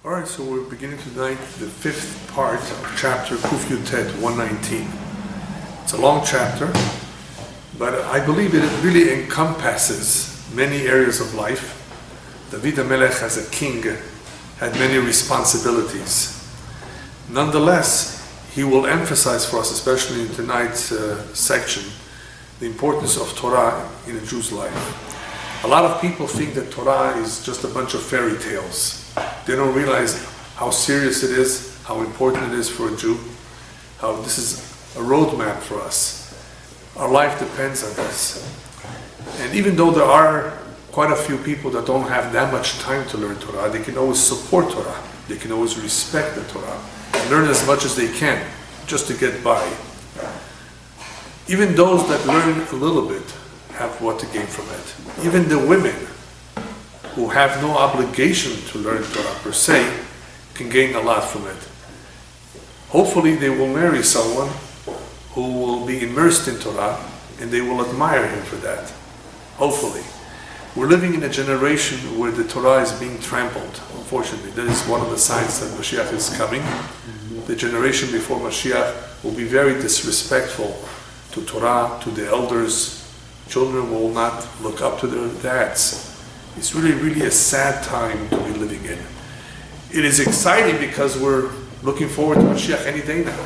Alright, so we're beginning tonight the fifth part of chapter Kuf Yutet 119. It's a long chapter, but I believe it really encompasses many areas of life. David HaMelech as a king had many responsibilities. Nonetheless, he will emphasize for us, especially in tonight's section, the importance of Torah in a Jew's life. A lot of people think that Torah is just a bunch of fairy tales. They don't realize how serious it is, how important it is for a Jew, how this is a roadmap for us. Our life depends on this. And even though there are quite a few people that don't have that much time to learn Torah, they can always support Torah. They can always respect the Torah and learn as much as they can just to get by. Even those that learn a little bit have what to gain from it. Even the women who have no obligation to learn Torah per se can gain a lot from it. Hopefully they will marry someone who will be immersed in Torah and they will admire him for that. Hopefully. We're living in a generation where the Torah is being trampled, unfortunately. That is one of the signs that Mashiach is coming. The generation before Mashiach will be very disrespectful to Torah, to the elders. Children will not look up to their dads. It's really a sad time to be living in. It is exciting because we're looking forward to Mashiach any day now.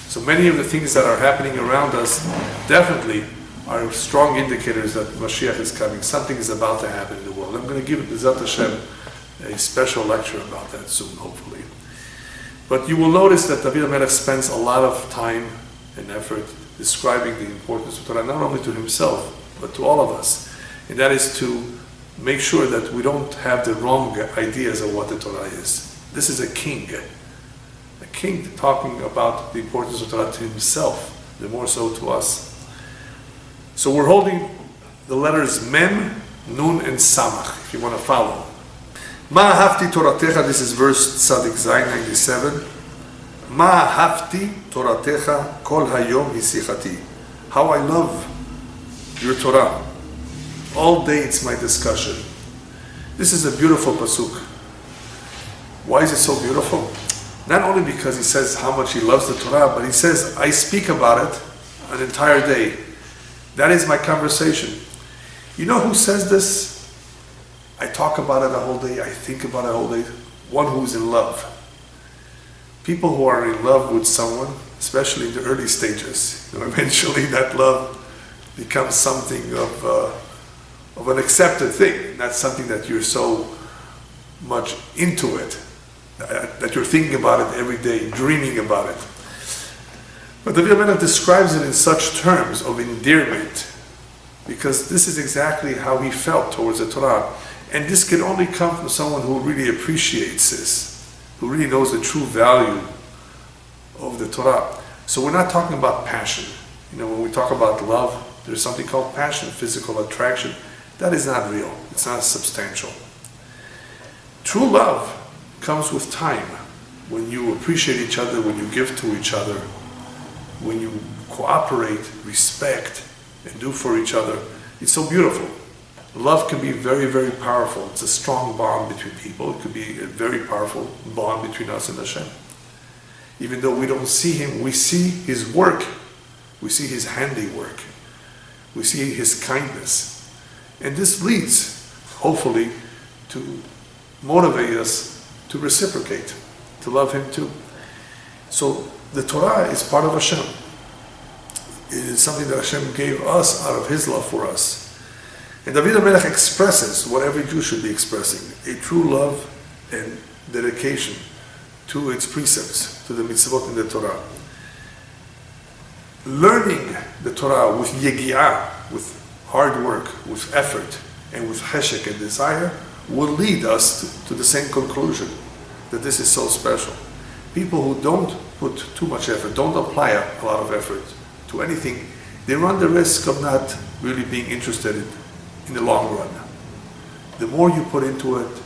So many of the things that are happening around us definitely are strong indicators that Mashiach is coming. Something is about to happen in the world. I'm going to give B'ezrat Hashem a special lecture about that soon, hopefully. But you will notice that David HaMelech spends a lot of time and effort describing the importance of Torah, not only to himself, but to all of us. And that is to make sure that we don't have the wrong ideas of what the Torah is. This is a king talking about the importance of Torah to himself, the more so to us. So we're holding the letters Mem, Nun, and Samach, if you want to follow. Ma hafti Toratecha, this is verse Tzadik Zayin 97. Ma hafti Toratecha kol hayom hisichati. How I love your Torah. All day it's my discussion. This is a beautiful pasuk. Why is it so beautiful? Not only because he says how much he loves the Torah, but he says, I speak about it an entire day. That is my conversation. You know who says this? I talk about it a whole day, I think about it a whole day. One who's in love. People who are in love with someone, especially in the early stages, eventually that love becomes something of an accepted thing, not something that you're so much into it, that you're thinking about it every day, dreaming about it. But the Rebbe describes it in such terms of endearment, because this is exactly how he felt towards the Torah. And this can only come from someone who really appreciates this, who really knows the true value of the Torah. So we're not talking about passion. When we talk about love, there's something called passion, physical attraction. That is not real. It's not substantial. True love comes with time. When you appreciate each other, when you give to each other, when you cooperate, respect, and do for each other, it's so beautiful. Love can be very powerful. It's a strong bond between people. It could be a very powerful bond between us and Hashem. Even though we don't see Him, we see His work. We see His handiwork. We see His kindness. And this leads, hopefully, to motivate us to reciprocate, to love Him too. So the Torah is part of Hashem. It is something that Hashem gave us out of His love for us. And David HaMelech expresses what every Jew should be expressing, a true love and dedication to its precepts, to the mitzvot in the Torah. Learning the Torah with yegi'ah, with hard work, with effort, and with cheshek and desire, will lead us to the same conclusion, that this is so special. People who don't put too much effort, don't apply a lot of effort to anything, they run the risk of not really being interested in the long run. The more you put into it,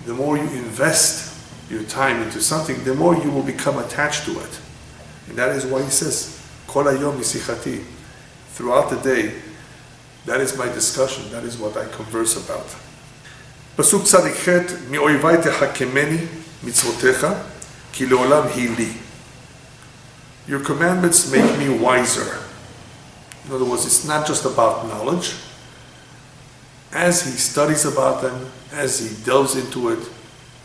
the more you invest your time into something, the more you will become attached to it. And that is why he says, Kol hayom hisichati. Throughout the day, that is my discussion, that is what I converse about. פסוק צדיק ח' מאויבי תחכמני מצוותיך כי לעולם היא לי. Your commandments make me wiser. In other words, it's not just about knowledge. As he studies about them, as he delves into it,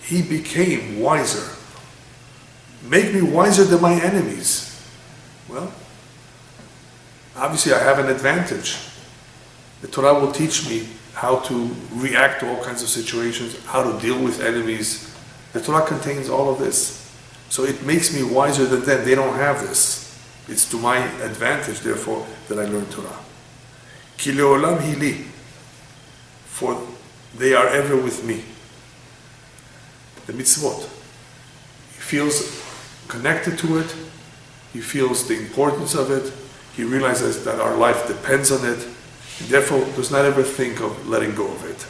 he became wiser. Make me wiser than my enemies. Well, obviously I have an advantage. The Torah will teach me how to react to all kinds of situations, how to deal with enemies. The Torah contains all of this. So it makes me wiser than them. They don't have this. It's to my advantage, therefore, that I learn Torah. Ki le'olam hi li. For they are ever with me. The mitzvot. He feels connected to it. He feels the importance of it. He realizes that our life depends on it. And therefore, does not ever think of letting go of it.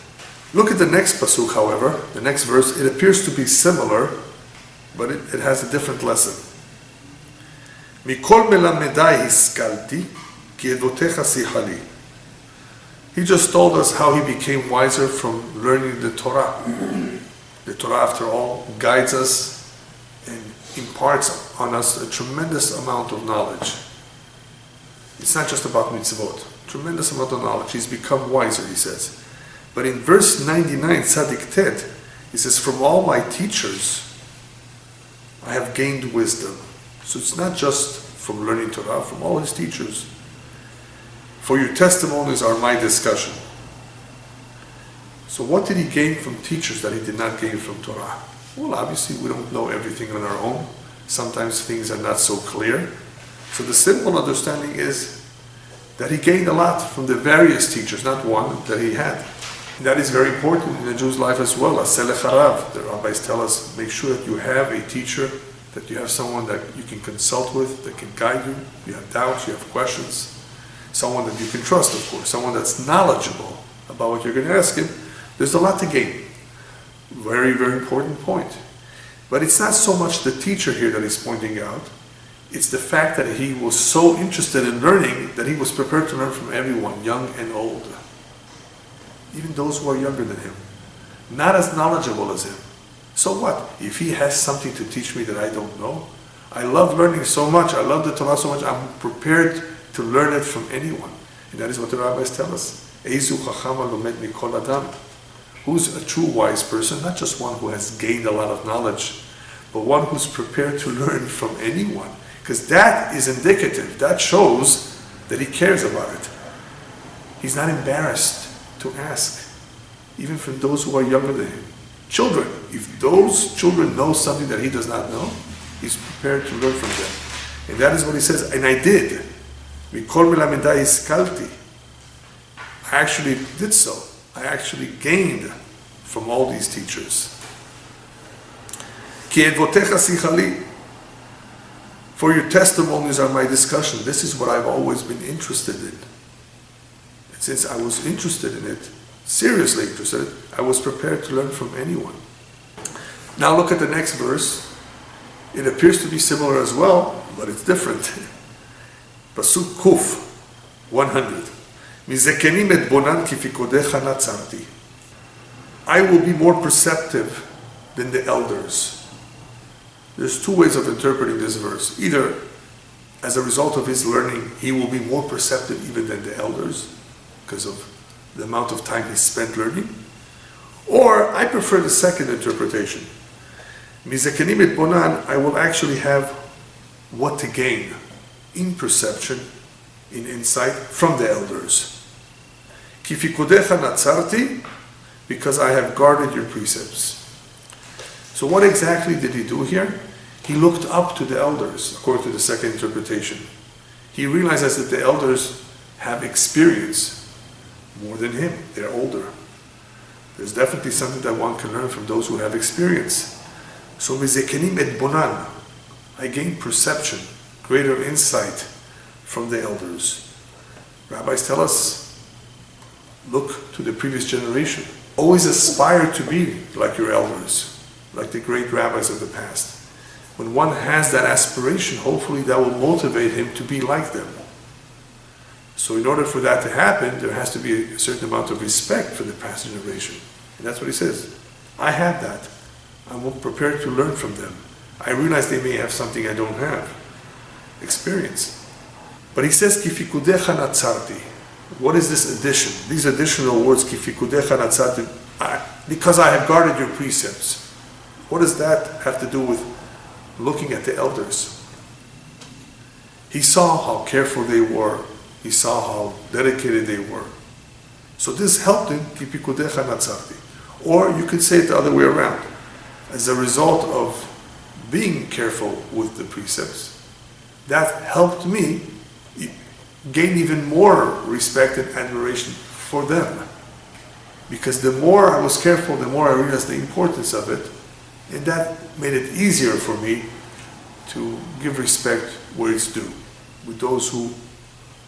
Look at the next pasuk, however, the next verse. It appears to be similar, but it has a different lesson. Mikol melamedai hiskalti, ki edotecha sichali. He just told us how he became wiser from learning the Torah. The Torah, after all, guides us and imparts on us a tremendous amount of knowledge. It's not just about mitzvot. Tremendous amount of knowledge. He's become wiser, he says. But in verse 99, Tzadik Tet, he says, from all my teachers, I have gained wisdom. So it's not just from learning Torah, from all his teachers. For your testimonies are my discussion. So what did he gain from teachers that he did not gain from Torah? Well, obviously we don't know everything on our own. Sometimes things are not so clear. So the simple understanding is that he gained a lot from the various teachers, not one that he had. And that is very important in a Jew's life as well. Aselech harav. The rabbis tell us, make sure that you have a teacher, that you have someone that you can consult with, that can guide you. You have doubts, you have questions. Someone that you can trust, of course. Someone that's knowledgeable about what you're going to ask him. There's a lot to gain. Very, very important point. But it's not so much the teacher here that he's pointing out. It's the fact that he was so interested in learning that he was prepared to learn from everyone, young and old. Even those who are younger than him. Not as knowledgeable as him. So what? If he has something to teach me that I don't know, I love learning so much, I love the Torah so much, I'm prepared to learn it from anyone. And that is what the rabbis tell us. Eizu chachama lomed mikol adam. Who's a true wise person? Not just one who has gained a lot of knowledge, but one who's prepared to learn from anyone. Because that is indicative. That shows that he cares about it. He's not embarrassed to ask, even from those who are younger than him. Children, if those children know something that he does not know, he's prepared to learn from them. And that is what he says, and I did. Mikol melamedai hiskalti. I actually did so. I actually gained from all these teachers. Ki edvotecha sichali. For your testimonies are my discussion. This is what I've always been interested in. And since I was interested in it, seriously interested, I was prepared to learn from anyone. Now look at the next verse. It appears to be similar as well, but it's different. Pasuk Kuf 100. Mizekenim et bonan kifikodecha natzarti. I will be more perceptive than the elders. There's two ways of interpreting this verse. Either, as a result of his learning, he will be more perceptive even than the elders, because of the amount of time he spent learning. Or, I prefer the second interpretation. Mizekenim et bonan, I will actually have what to gain in perception, in insight, from the elders. Kifikodecha natzarti, because I have guarded your precepts. So what exactly did he do here? He looked up to the elders, according to the second interpretation. He realizes that the elders have experience more than him. They're older. There's definitely something that one can learn from those who have experience. So mizekenim et bonan, I gained perception, greater insight from the elders. Rabbis tell us, look to the previous generation. Always aspire to be like your elders, like the great rabbis of the past. When one has that aspiration, hopefully that will motivate him to be like them. So in order for that to happen, there has to be a certain amount of respect for the past generation. And that's what he says. I have that. I'm prepared to learn from them. I realize they may have something I don't have. Experience. But he says, Kifikudecha natzarti. What is this addition? These additional words, Kifikudecha natzarti, because I have guarded your precepts. What does that have to do with looking at the elders? He saw how careful they were. He saw how dedicated they were. So this helped him, Kifikudecha natzarti. Or you could say it the other way around. As a result of being careful with the precepts, that helped me gain even more respect and admiration for them. Because the more I was careful, the more I realized the importance of it, and that made it easier for me to give respect where it's due, with those who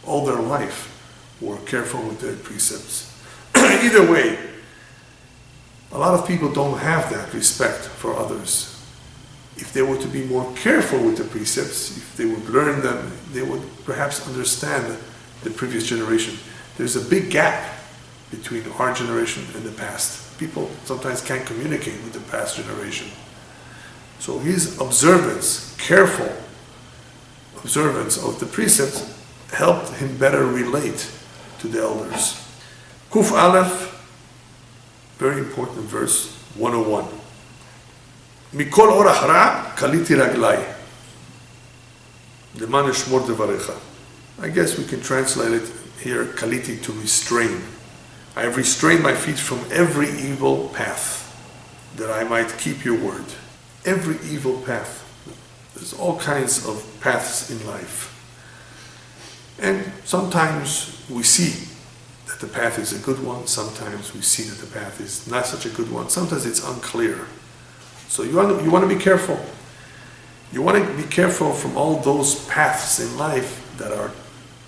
all their life were careful with their precepts. Either way, a lot of people don't have that respect for others. If they were to be more careful with the precepts, if they would learn them, they would perhaps understand the previous generation. There's a big gap between our generation and the past. People sometimes can't communicate with the past generation. So his observance, careful observance of the precepts, helped him better relate to the elders. Kuf Aleph, very important verse, 101. Mikol orach ra kaliti raglai, leman eshmor devarecha. I guess we can translate it here, kaliti, to restrain. I have restrained my feet from every evil path, that I might keep your word. Every evil path. There's all kinds of paths in life. And sometimes we see that the path is a good one. Sometimes we see that the path is not such a good one. Sometimes it's unclear. So you want to be careful. You want to be careful from all those paths in life that are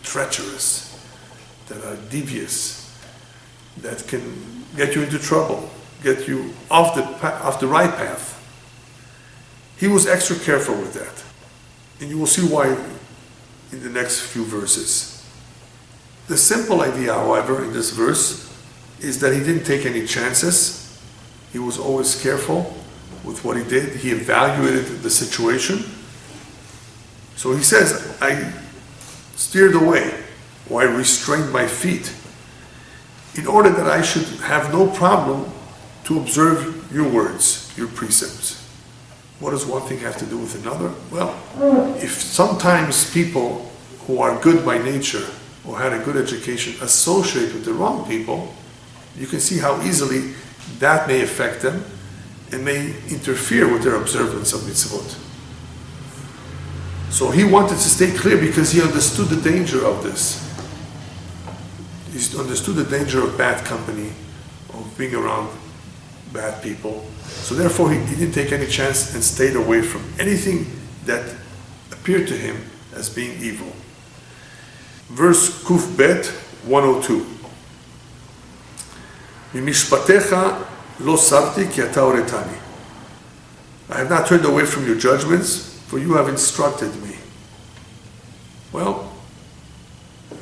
treacherous, that are devious, that can get you into trouble, get you off the right path. He was extra careful with that. And you will see why in the next few verses. The simple idea, however, in this verse is that he didn't take any chances. He was always careful with what he did. He evaluated the situation. So he says, I steered away, or I restrained my feet, in order that I should have no problem to observe your words, your precepts. What does one thing have to do with another? Well, if sometimes people who are good by nature or had a good education associate with the wrong people, you can see how easily that may affect them and may interfere with their observance of mitzvot. So he wanted to stay clear because he understood the danger of this. He understood the danger of bad company, of being around bad people. So therefore he didn't take any chance and stayed away from anything that appeared to him as being evil. Verse Kuf Bet 102. Mimishpatecha lo sarti ki ata oretani. I have not turned away from your judgments, for you have instructed me. Well,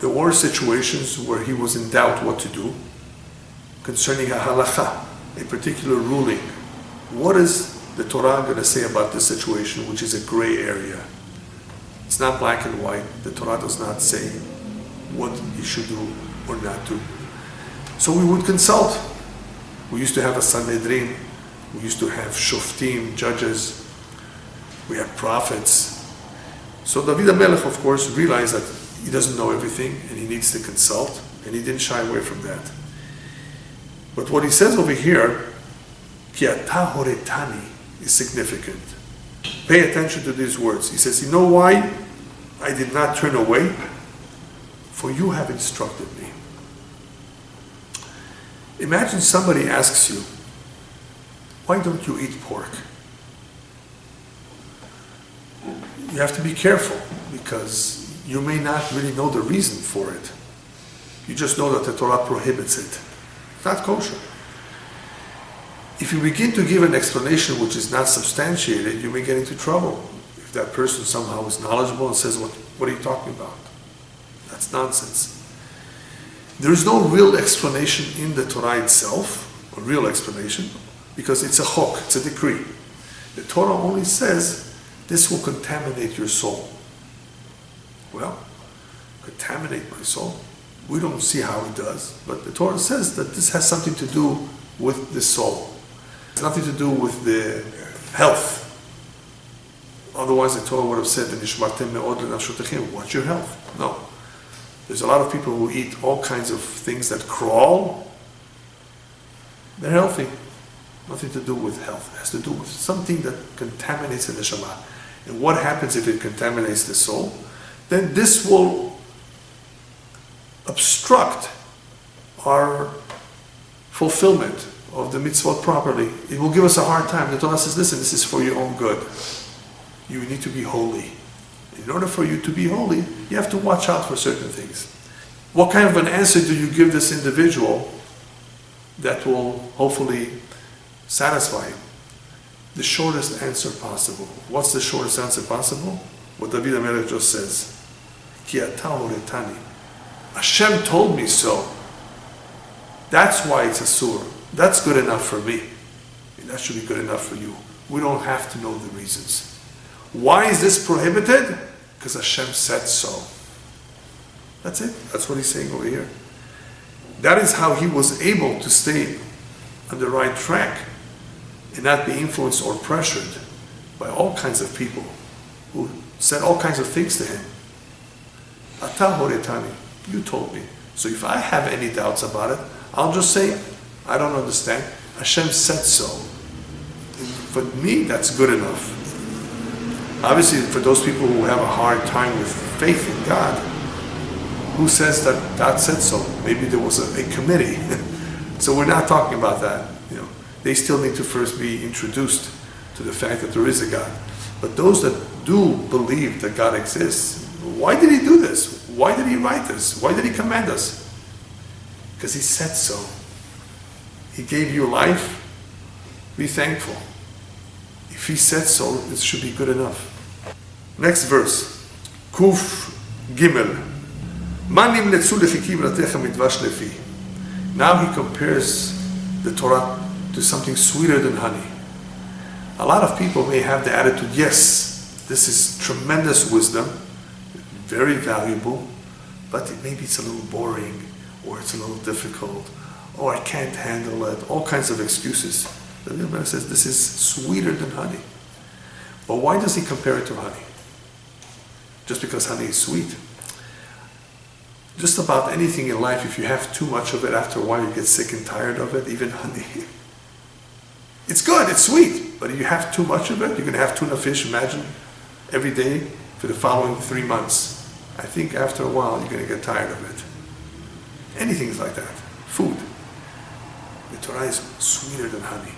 there were situations where he was in doubt what to do concerning a halacha, a particular ruling. What is the Torah going to say about this situation, which is a gray area? It's not black and white. The Torah does not say what he should do or not do. So we would consult. We used to have a Sanhedrin. We used to have shoftim, judges. We had prophets. So David HaMelech, of course, realized that he doesn't know everything and he needs to consult, and he didn't shy away from that. But what he says over here, ki ata horetani, is significant. Pay attention to these words. He says, you know why I did not turn away? For you have instructed me. Imagine somebody asks you, why don't you eat pork? You have to be careful because you may not really know the reason for it. You just know that the Torah prohibits it. It's not kosher. If you begin to give an explanation which is not substantiated, you may get into trouble. If that person somehow is knowledgeable and says, what are you talking about? That's nonsense. There is no real explanation in the Torah itself a real explanation, because it's a chok, it's a decree. The Torah only says this will contaminate your soul. Well, contaminate my soul? We don't see how it does, but the Torah says that this has something to do with the soul. It's nothing to do with the health. Otherwise the Torah would have said, watch your health. No. There's a lot of people who eat all kinds of things that crawl. They're healthy. Nothing to do with health. It has to do with something that contaminates the neshama. And what happens if it contaminates the soul? Then this will obstruct our fulfillment of the mitzvot properly. It will give us a hard time. The Torah says, listen, this is for your own good. You need to be holy. In order for you to be holy, you have to watch out for certain things. What kind of an answer do you give this individual that will hopefully satisfy him? The shortest answer possible. What's the shortest answer possible? What David HaMelech just says. Ki ata horetani. Hashem told me so. That's why it's asur. That's good enough for me. And that should be good enough for you. We don't have to know the reasons. Why is this prohibited? Because Hashem said so. That's it. That's what he's saying over here. That is how he was able to stay on the right track and not be influenced or pressured by all kinds of people who said all kinds of things to him. Ata horetani, you told me. So if I have any doubts about it, I'll just say, I don't understand. Hashem said so. For me, that's good enough. Obviously, for those people who have a hard time with faith in God, who says that God said so? Maybe there was a committee. So we're not talking about that. They still need to first be introduced to the fact that there is a God. But those that do believe that God exists, why did he do this? Why did he write this? Why did he command us? Because he said so. He gave you life. Be thankful. If he said so, it should be good enough. Next verse. Kuf Gimel. Now he compares the Torah to something sweeter than honey. A lot of people may have the attitude, yes, this is tremendous wisdom, very valuable, but maybe it's a little boring, or it's a little difficult, or I can't handle it, all kinds of excuses. The Rebbe says this is sweeter than honey. But why does he compare it to honey? Just because honey is sweet. Just about anything in life, if you have too much of it, after a while you get sick and tired of it, even honey. It's good, it's sweet, but if you have too much of it, you're going to have tuna fish, imagine, every day for the following 3 months. I think after a while you're going to get tired of it. Anything is like that. Food. The Torah is sweeter than honey.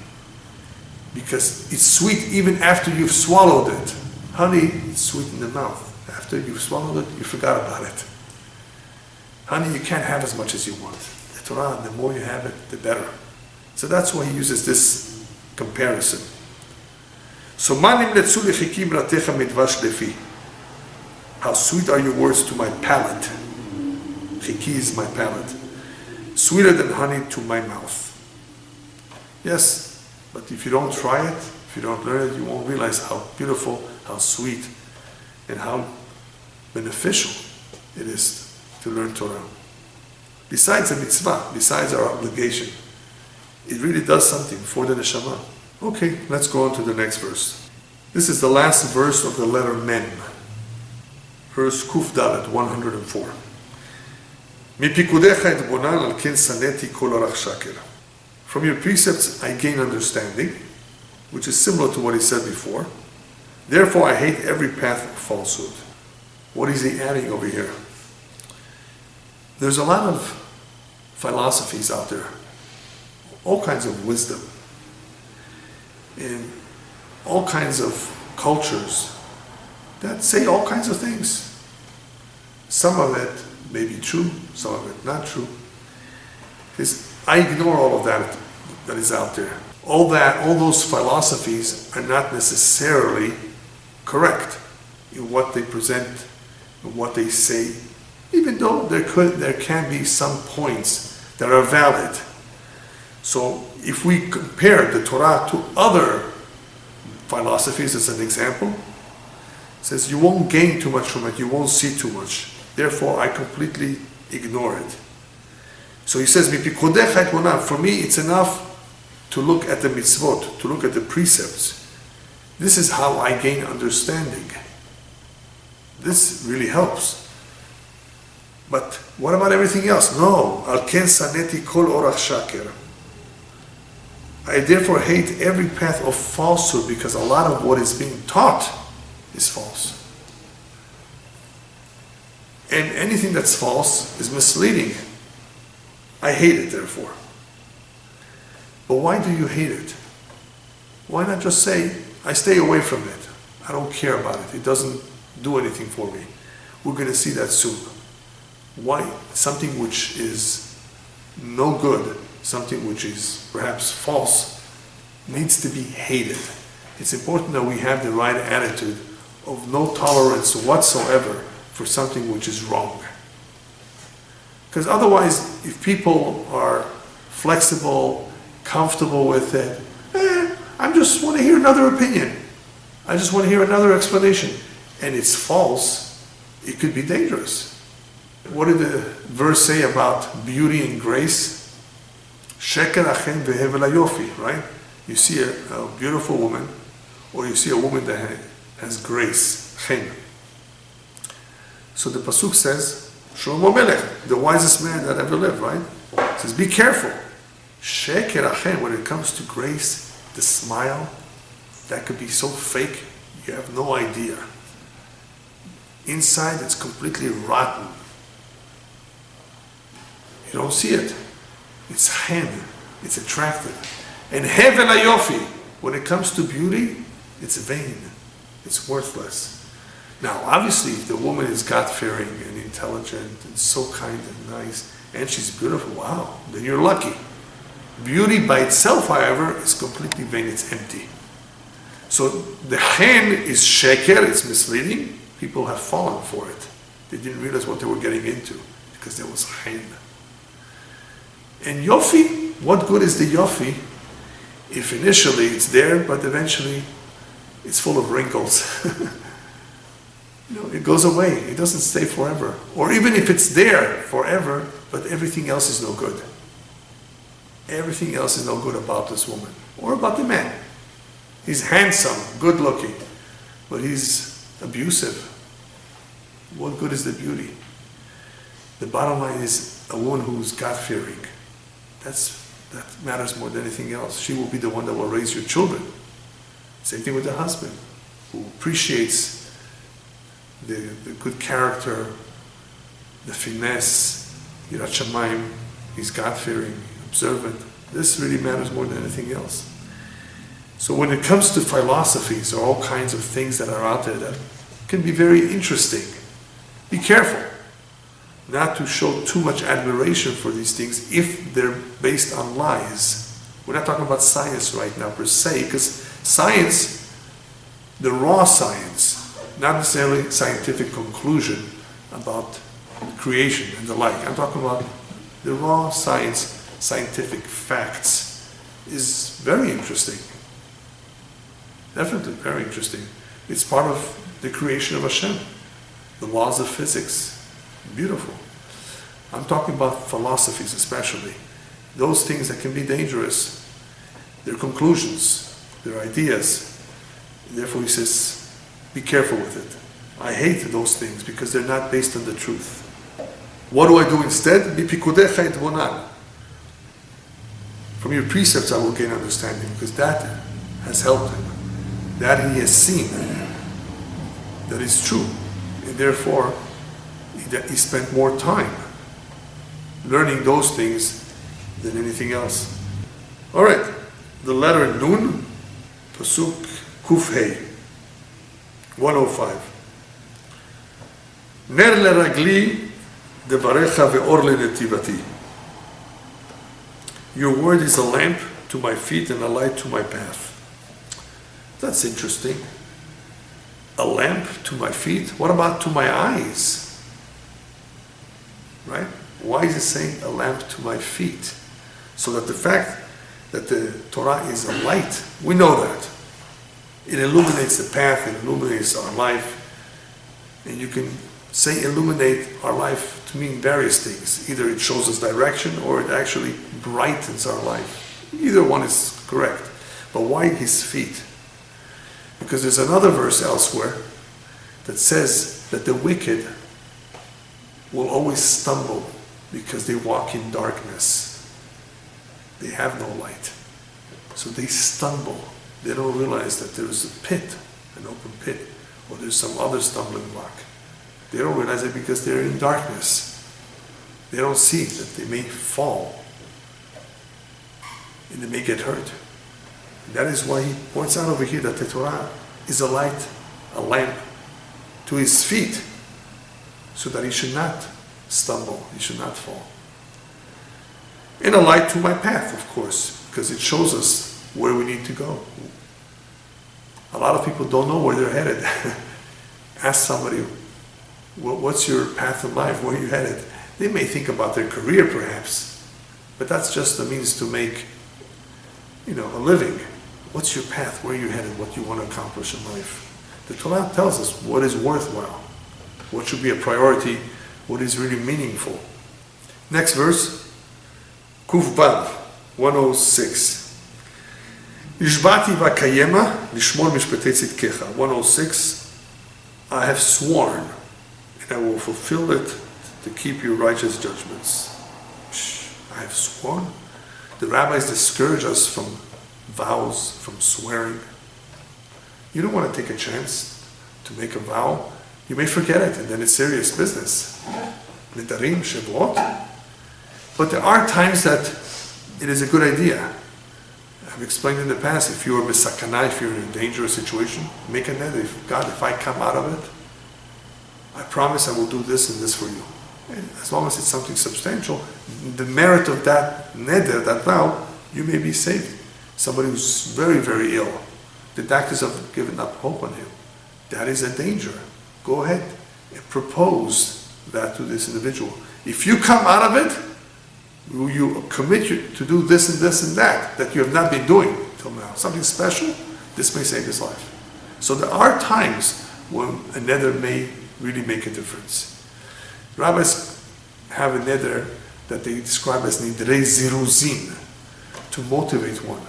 Because it's sweet even after you've swallowed it. Honey is sweet in the mouth. After you've swallowed it, you forgot about it. Honey, you can't have as much as you want. The Torah, the more you have it, the better. So that's why he uses this comparison. So, how sweet are your words to my palate. Chiki is my palate. Sweeter than honey to my mouth. Yes, but if you don't try it, if you don't learn it, you won't realize how beautiful, how sweet, and how beneficial it is to learn Torah. Besides the mitzvah, besides our obligation, it really does something for the neshama. Okay, let's go on to the next verse. This is the last verse of the letter Mem. Verse Kuf Dalet, 104. From your precepts I gain understanding, which is similar to what he said before. Therefore I hate every path of falsehood. What is he adding over here? There's a lot of philosophies out there, all kinds of wisdom, in all kinds of cultures that say all kinds of things. Some of it may be true, some of it not true. I ignore all of that is out there. All those philosophies are not necessarily correct in what they present and what they say, even though there can be some points that are valid. So if we compare the Torah to other philosophies as an example, it says you won't gain too much from it, you won't see too much. Therefore, I completely ignore it. So he says, for me, it's enough to look at the mitzvot, to look at the precepts. This is how I gain understanding. This really helps. But what about everything else? No. Al ken saneti kol orach shaker. I therefore hate every path of falsehood because a lot of what is being taught is false. And anything that's false is misleading. I hate it, therefore. But why do you hate it? Why not just say, I stay away from it. I don't care about it. It doesn't do anything for me. We're going to see that soon. Why? Something which is no good, something which is perhaps false, needs to be hated. It's important that we have the right attitude of no tolerance whatsoever for something which is wrong. Because otherwise, if people are flexible, comfortable with it, I just want to hear another opinion. I just want to hear another explanation. And it's false, it could be dangerous. What did the verse say about beauty and grace? Sheker achen vehevel hayofi, right? You see a beautiful woman, or you see a woman that has grace, chen. So the pasuk says, Shlomo Melech, the wisest man that ever lived, right? It says, be careful. Sheker achen, when it comes to grace, the smile, that could be so fake, you have no idea. Inside, it's completely rotten. You don't see it. It's hen. It's attractive. And hevel hayofi, when it comes to beauty, it's vain. It's worthless. Now, obviously, if the woman is God-fearing and intelligent and so kind and nice, and she's beautiful, wow, then you're lucky. Beauty by itself, however, is completely vain. It's empty. So the hen is sheker, it's misleading. People have fallen for it. They didn't realize what they were getting into because there was hen. And yofi, what good is the yofi if initially it's there, but eventually it's full of wrinkles? It goes away. It doesn't stay forever. Or even if it's there forever, but everything else is no good. Everything else is no good about this woman or about the man. He's handsome, good looking, but he's abusive. What good is the beauty? The bottom line is a woman who's God-fearing. That matters more than anything else. She will be the one that will raise your children. Same thing with the husband, who appreciates the good character, the finesse, Yirat Shamayim. He's God-fearing, observant. This really matters more than anything else. So when it comes to philosophies or all kinds of things that are out there that can be very interesting, be careful not to show too much admiration for these things if they're based on lies. We're not talking about science right now per se, because science, the raw science, not necessarily scientific conclusion about creation and the like. I'm talking about the raw science, scientific facts, is very interesting. Definitely very interesting. It's part of the creation of Hashem, the laws of physics. Beautiful. I'm talking about philosophies especially. Those things that can be dangerous. Their conclusions, their ideas. Therefore he says, be careful with it. I hate those things because they're not based on the truth. What do I do instead? Bipikudecha etvonan. From your precepts I will gain understanding, because that has helped him. That he has seen. That is true. And therefore, he spent more time learning those things than anything else. All right, the letter Nun, Pasuk Kufhei, 105. Ner leragli devarecha ve'or lenetivati. Your word is a lamp to my feet and a light to my path. That's interesting. A lamp to my feet? What about to my eyes? Right? Why is it saying a lamp to my feet? So that the fact that the Torah is a light. We know that. It illuminates the path, it illuminates our life. And you can say illuminate our life to mean various things. Either it shows us direction or it actually brightens our life. Either one is correct. But why his feet? Because there's another verse elsewhere that says that the wicked will always stumble because they walk in darkness. They have no light. So they stumble. They don't realize that there's a pit, an open pit, or there's some other stumbling block. They don't realize it because they're in darkness. They don't see that they may fall and they may get hurt. And that is why he points out over here that the Torah is a light, a lamp to his feet, so that he should not stumble, he should not fall. And a light to my path, of course, because it shows us where we need to go. A lot of people don't know where they're headed. Ask somebody, what's your path in life? Where are you headed? They may think about their career perhaps, but that's just a means to make, a living. What's your path? Where are you headed? What you want to accomplish in life? The Torah tells us what is worthwhile, what should be a priority, what is really meaningful. Next verse, Kuf Vav, 106. Nishbati v'kayema lishmor mishpatei tzidkecha. 106. I have sworn, and I will fulfill it to keep your righteous judgments. I have sworn. The rabbis discourage us from vows, from swearing. You don't want to take a chance to make a vow. You may forget it, and then it's serious business. Nedarim, Shavuot. But there are times that it is a good idea. I've explained in the past, if you're besakana, if you're in a dangerous situation, make a neder. God, if I come out of it, I promise I will do this and this for you. And as long as it's something substantial, the merit of that neder, that vow, you may be saved. Somebody who's very, very ill, the doctors have given up hope on him. That is a danger. Go ahead and propose that to this individual. If you come out of it, will you commit you to do this and this and that you have not been doing till now? Something special? This may save his life. So there are times when a neder may really make a difference. Rabbis have a neder that they describe as nidrei ziruzin, to motivate one,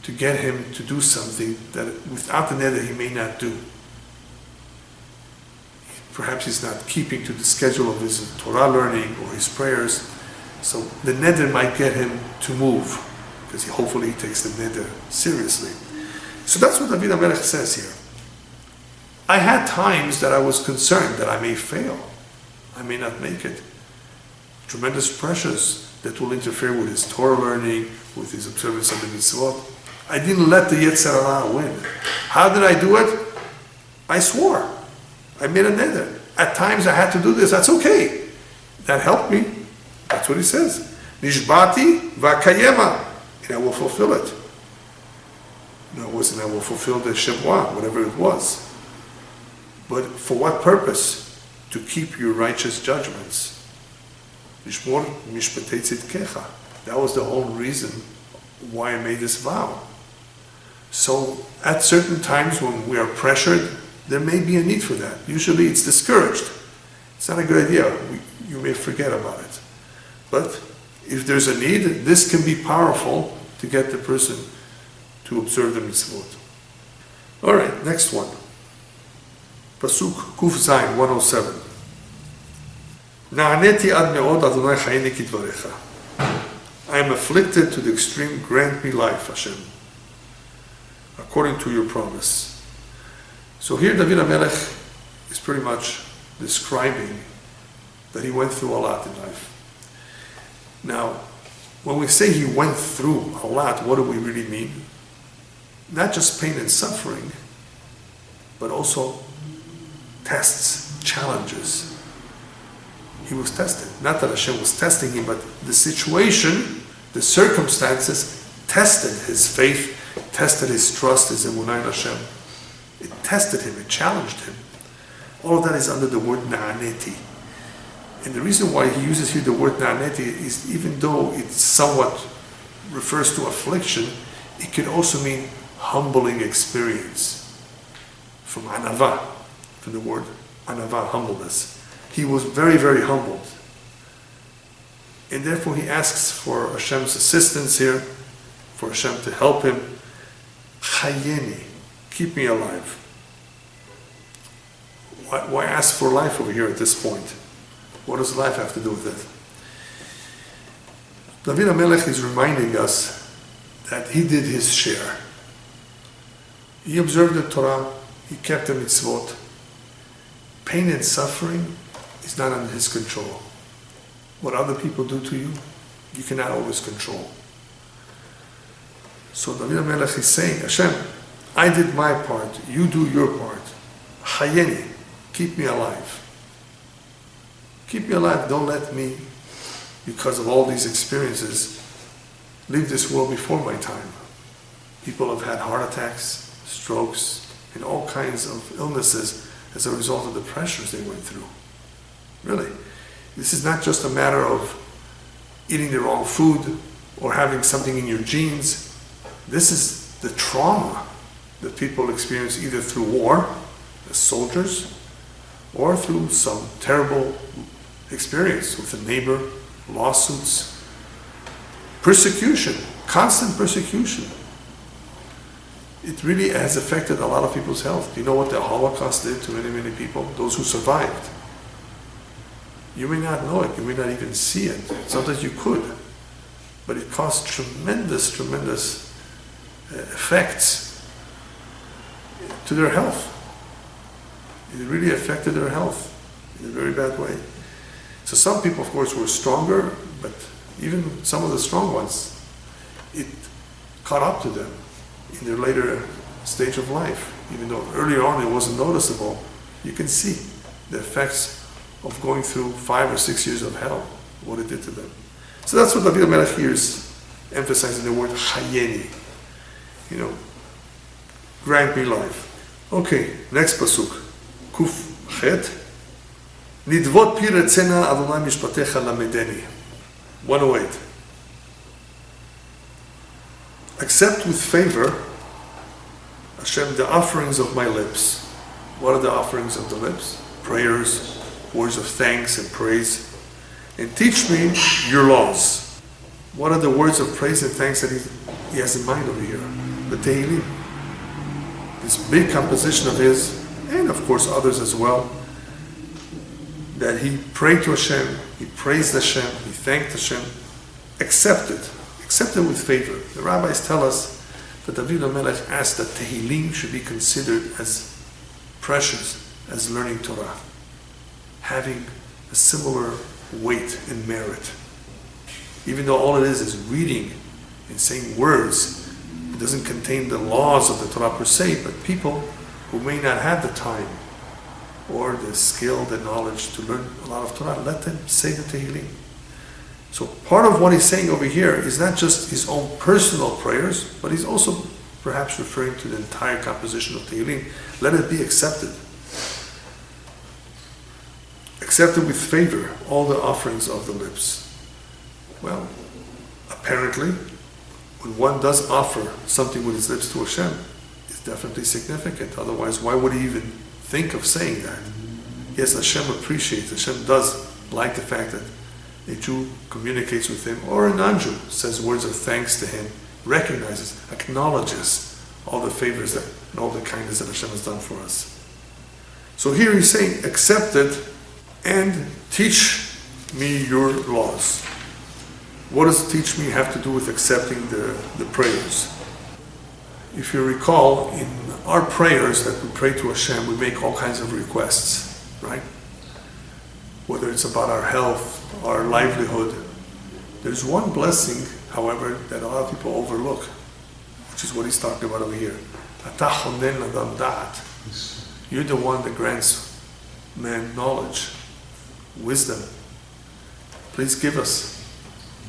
to get him to do something that without the neder he may not do. Perhaps he's not keeping to the schedule of his Torah learning or his prayers. So the neder might get him to move, because hopefully he takes the neder seriously. So that's what David HaMelech says here. I had times that I was concerned that I may fail. I may not make it. Tremendous pressures that will interfere with his Torah learning, with his observance of the mitzvot. I didn't let the Yetzer Hara win. How did I do it? I swore. I made a neder. At times I had to do this. That's okay. That helped me. That's what he says. Nishbati v'kayema. And I will fulfill it. No, it wasn't I will fulfill the Shavua, whatever it was. But for what purpose? To keep your righteous judgments. Lishmor mishpatei tzidkecha. That was the whole reason why I made this vow. So at certain times when we are pressured, there may be a need for that. Usually it's discouraged. It's not a good idea. You may forget about it. But if there's a need, this can be powerful to get the person to observe the mitzvot. All right, next one. Pasuk Kuf Zayin 107. Na'aneti ad me'od Adonai chayeni kidvarecha. I am afflicted to the extreme. Grant me life, Hashem, according to your promise. So here David HaMelech is pretty much describing that he went through a lot in life. Now, when we say he went through a lot, what do we really mean? Not just pain and suffering, but also tests, challenges. He was tested. Not that Hashem was testing him, but the situation, the circumstances tested his faith, tested his trust, his emunah in Hashem. It tested him, it challenged him. All of that is under the word na'aneti. And the reason why he uses here the word na'aneti is, even though it's somewhat refers to affliction, it can also mean humbling experience. From anava, from the word anava, humbleness. He was very, very humbled. And therefore he asks for Hashem's assistance here, for Hashem to help him. Chayeni, keep me alive. Why ask for life over here at this point? What does life have to do with it? David HaMelech is reminding us that he did his share. He observed the Torah, he kept the mitzvot. Pain and suffering is not under his control. What other people do to you, you cannot always control. So David HaMelech is saying, Hashem, I did my part, you do your part. Chayeni, keep me alive. Keep me alive, don't let me, because of all these experiences, leave this world before my time. People have had heart attacks, strokes, and all kinds of illnesses as a result of the pressures they went through. Really. This is not just a matter of eating the wrong food or having something in your genes. This is the trauma that people experience either through war, as soldiers, or through some terrible experience with a neighbor, lawsuits, persecution, constant persecution. It really has affected a lot of people's health. Do you know what the Holocaust did to many, many people? Those who survived. You may not know it, you may not even see it. Sometimes you could. But it caused tremendous, tremendous effects to their health. It really affected their health in a very bad way. So some people, of course, were stronger, but even some of the strong ones, it caught up to them in their later stage of life. Even though earlier on it wasn't noticeable, you can see the effects of going through 5 or 6 years of hell, what it did to them. So that's what David HaMelech here is emphasizing, the word chayeni. You know, grant me life. Okay, next pasuk. Kuf chet. Nidvot pi retzena Adonai mishpatecha lamedeni. 108. Accept with favor, Hashem, the offerings of my lips. What are the offerings of the lips? Prayers, words of thanks and praise. And teach me your laws. What are the words of praise and thanks that he has in mind over here? The Tehilim. This big composition of his, and of course others as well, that he prayed to Hashem, he praised Hashem, he thanked Hashem, accepted with favor. The rabbis tell us that David HaMelech asked that Tehilim should be considered as precious as learning Torah, having a similar weight and merit. Even though all it is reading and saying words, it doesn't contain the laws of the Torah per se, but people who may not have the time or the skill, the knowledge to learn a lot of Torah, let them say the Tehilim. So part of what he's saying over here is not just his own personal prayers, but he's also perhaps referring to the entire composition of Tehilim. Let it be accepted. Accepted with favor, all the offerings of the lips. Well, apparently, when one does offer something with his lips to Hashem, it's definitely significant. Otherwise, why would he even think of saying that? Yes, Hashem appreciates, Hashem does like the fact that a Jew communicates with him, or a non-Jew says words of thanks to him, recognizes, acknowledges all the favors that, and all the kindness that Hashem has done for us. So here he's saying, accept it and teach me your laws. What does teach me have to do with accepting the prayers? If you recall, in our prayers that we pray to Hashem, we make all kinds of requests, right? Whether it's about our health, our livelihood. There's one blessing, however, that a lot of people overlook, which is what he's talking about over here. You're the one that grants man knowledge, wisdom. Please give us.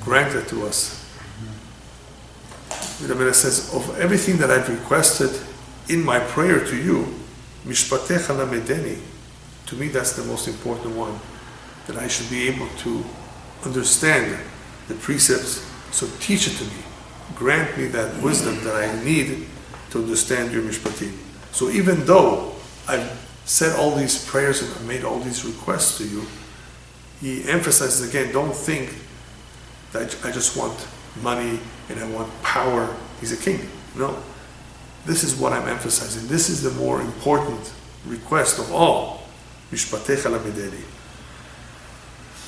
Grant it to us. The Rebbe says, of everything that I've requested in my prayer to you, mishpatecha lamedeni, to me that's the most important one, that I should be able to understand the precepts, so teach it to me. grant me that wisdom that I need to understand your mishpatim. So even though I've said all these prayers and I've made all these requests to you, he emphasizes again, don't think that I just want money and I want power. He's a king. No. This is what I'm emphasizing. This is the more important request of all. Mishpatecha lamideni.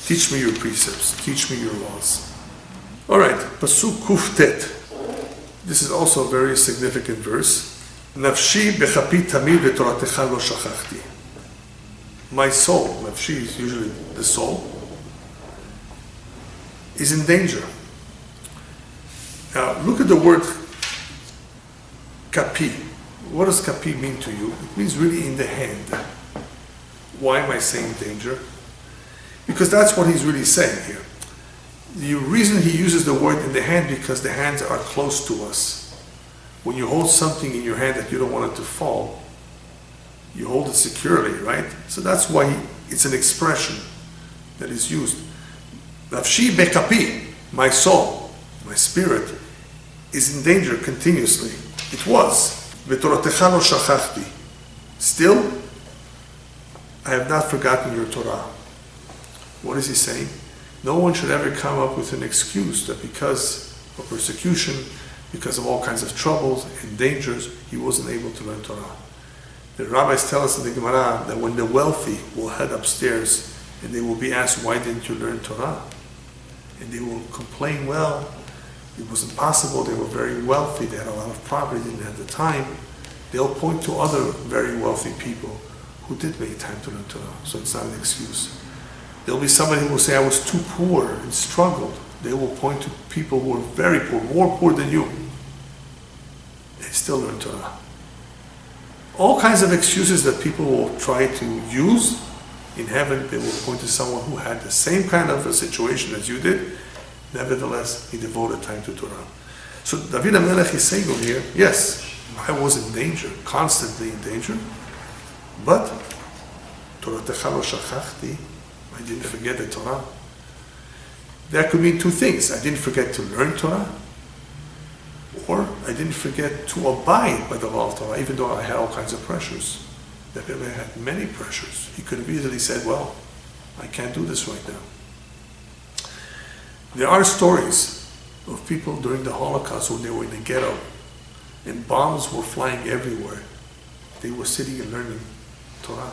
Teach me your precepts. Teach me your laws. All right, Pasuk Kuftet. This is also a very significant verse. Nafshi bechapi tamid v'toratecha lo shachachti. My soul, nafshi is usually the soul, is in danger. Now, look at the word kapi. What does kapi mean to you? It means really in the hand. Why am I saying danger? Because that's what he's really saying here. The reason he uses the word in the hand, because the hands are close to us. When you hold something in your hand that you don't want it to fall, you hold it securely, right? So that's why it's an expression that is used. Nafshi bekapi, my soul, my spirit, is in danger continuously. It was. V'toratecha lo shachachti. Still, I have not forgotten your Torah. What is he saying? No one should ever come up with an excuse that because of persecution, because of all kinds of troubles and dangers, he wasn't able to learn Torah. The rabbis tell us in the Gemara that when the wealthy will head upstairs and they will be asked, why didn't you learn Torah? And they will complain, well, it was impossible, they were very wealthy, they had a lot of property, didn't have the time. They'll point to other very wealthy people who did make time to learn Torah, so it's not an excuse. There'll be somebody who will say, I was too poor and struggled. They will point to people who are very poor, more poor than you. They still learn Torah. All kinds of excuses that people will try to use. In heaven, they will point to someone who had the same kind of a situation as you did. Nevertheless, he devoted time to Torah. So David HaMelech is saying over here, yes, I was in danger, constantly in danger, but Toratecha lo shachachti, I didn't forget the Torah. That could mean two things. I didn't forget to learn Torah, or I didn't forget to abide by the law of Torah, even though I had all kinds of pressures. David had many pressures. He could have easily said, well, I can't do this right now. There are stories of people during the Holocaust when they were in the ghetto and bombs were flying everywhere. They were sitting and learning Torah.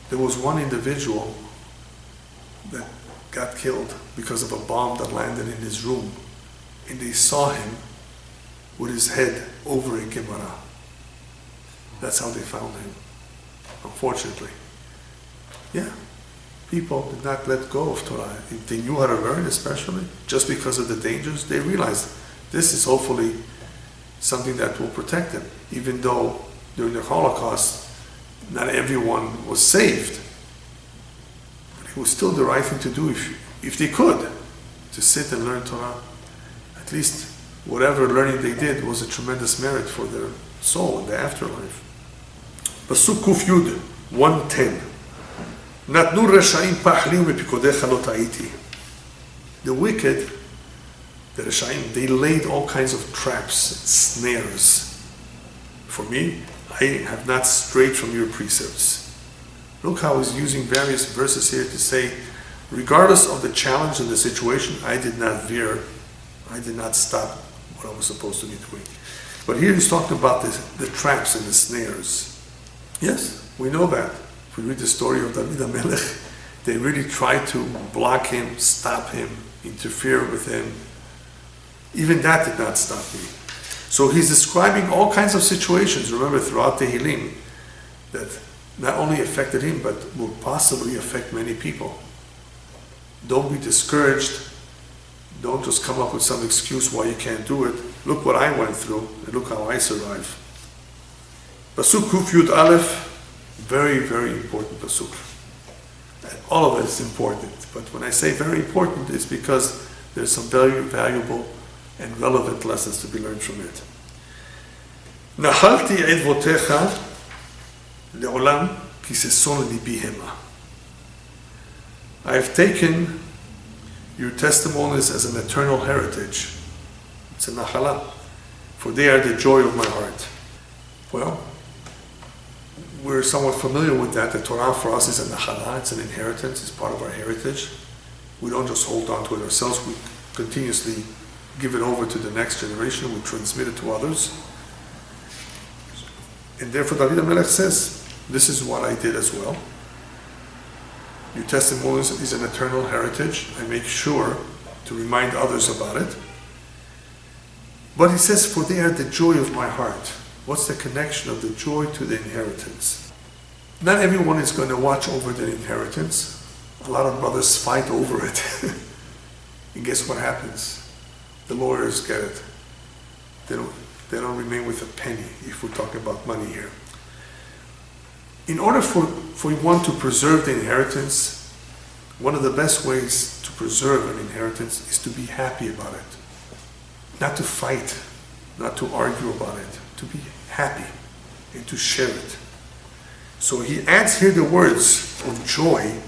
There was one individual that got killed because of a bomb that landed in his room, and they saw him with his head over a Gemara. That's how they found him, unfortunately. Yeah, people did not let go of Torah. If they knew how to learn, especially, just because of the dangers, they realized this is hopefully something that will protect them. Even though during the Holocaust, not everyone was saved. But it was still the right thing to do if they could, to sit and learn Torah. At least whatever learning they did was a tremendous merit for their soul in the afterlife. Pasuk Kuf Yud 110. Natnu reshaim pachlim v'pikodecha lo ta'iti. The wicked, the reshaim, they laid all kinds of traps and snares. For me, I have not strayed from your precepts. Look how he's using various verses here to say, regardless of the challenge and the situation, I did not veer. I did not stop what I was supposed to be doing. But here he's talking about the traps and the snares. Yes, we know that. If we read the story of David HaMelech, they really tried to block him, stop him, interfere with him. Even that did not stop me. So he's describing all kinds of situations, remember, throughout Tehilim, that not only affected him, but will possibly affect many people. Don't be discouraged. Don't just come up with some excuse why you can't do it. Look what I went through, and look how I survived. Pasuk Kuf Yud Aleph, very, very important pasuk. And all of it is important, but when I say very important, it's because there's some very valuable and relevant lessons to be learned from it. Nahalti edvotecha leolam kiseson libi hema. I have taken your testimonies as an eternal heritage. It's a nachala. For they are the joy of my heart. Well, we're somewhat familiar with that. The Torah for us is a nachala, it's an inheritance, it's part of our heritage. We don't just hold on to it ourselves, we continuously give it over to the next generation, we transmit it to others. And therefore David HaMelech says, this is what I did as well. Your testimony is an eternal heritage. I make sure to remind others about it. But he says, for they are the joy of my heart. What's the connection of the joy to the inheritance? Not everyone is going to watch over the inheritance. A lot of brothers fight over it. And guess what happens? The lawyers get it. They don't remain with a penny, if we're talking about money here. In order for one to preserve the inheritance, one of the best ways to preserve an inheritance is to be happy about it. Not to fight, not to argue about it, to be happy and to share it. So he adds here the words of joy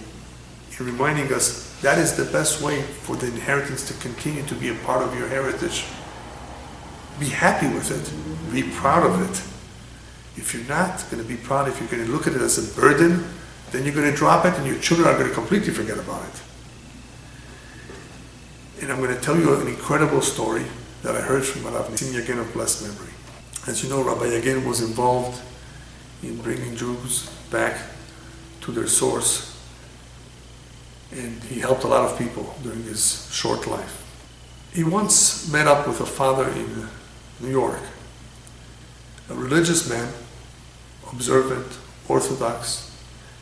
in reminding us that is the best way for the inheritance to continue to be a part of your heritage. Be happy with it. Be proud of it. If you're not going to be proud, if you're going to look at it as a burden, then you're going to drop it and your children are going to completely forget about it. And I'm going to tell you an incredible story that I heard from Rav Nisim Yagen of blessed memory. As you know, Rabbi Yagen was involved in bringing Jews back to their source, and he helped a lot of people during his short life. He once met up with a father in New York, a religious man, observant, orthodox,